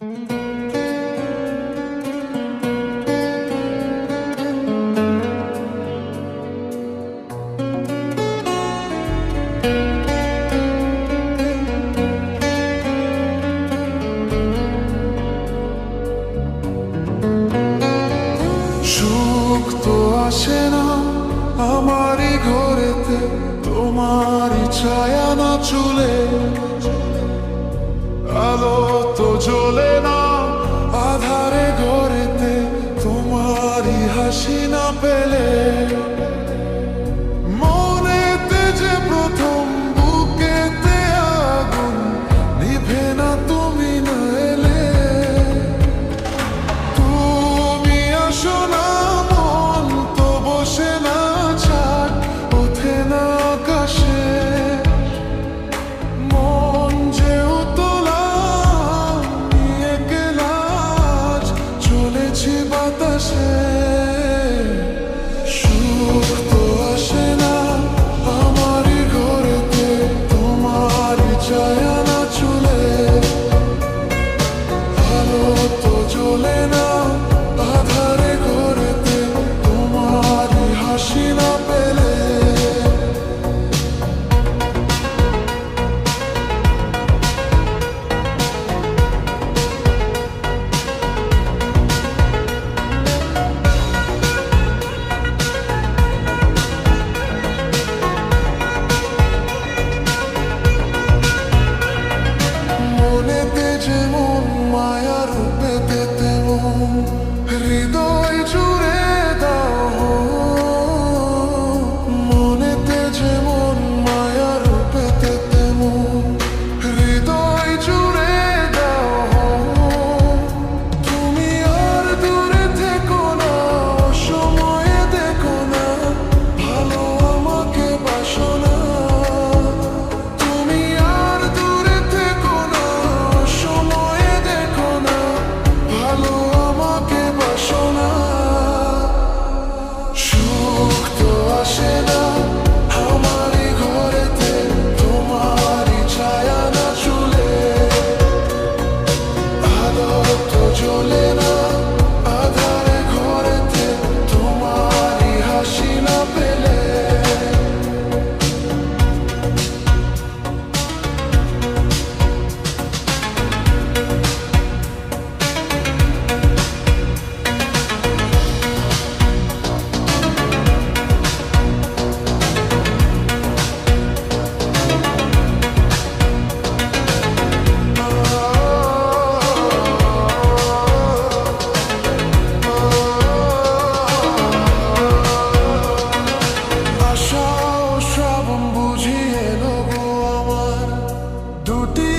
সুখ তো আসে না আমারই ঘরেতে, তোমারই ছায়া না চুলে। আলো তো জ্বলে না আধারে ঘরেতে, তোমারই হাসি না পেলে। মনেতে যে প্রথম বুকেতে আগুন, নিভে না তুমি না এলে। তুমি আসো না, মন তো বসে না, চাঁদ ওঠে না আকাশে। মন যে উতলা নিয়ে গেলাজ, চলেছি বাতাসে। সুখ তো আসে না আমারই ঘরেতে, তোমারই ছায়া না চুলে। আলো তো জ্বলে না আধারে ঘরেতে, তোমারই হাসি না পেলে। মনেতে যেমন মায়া রূপেতে তেমন, হৃদয় জুড়ে দাও। মনেতে যেমন মায়া রূপেতে তেমন, হৃদয় জুড়ে দাও। তুমি আর দূরে থেকো না, সময়ে দেখো না, ভালো আমাকে বাসো না। তুমি আর দূরে থেকো না, সময়ে দেখো না, ভালো আমাকে বাসো না। সুখ তো আসে না আমারই ঘরেতে, তোমারই ছায়া না চুলে। আলো তো জ্বলে না আধারে ঘরেতে, তোমারই হাসি না পেলে। আশা ও শ্রাবণ বুঝিয়ে নেবো আমার দুটি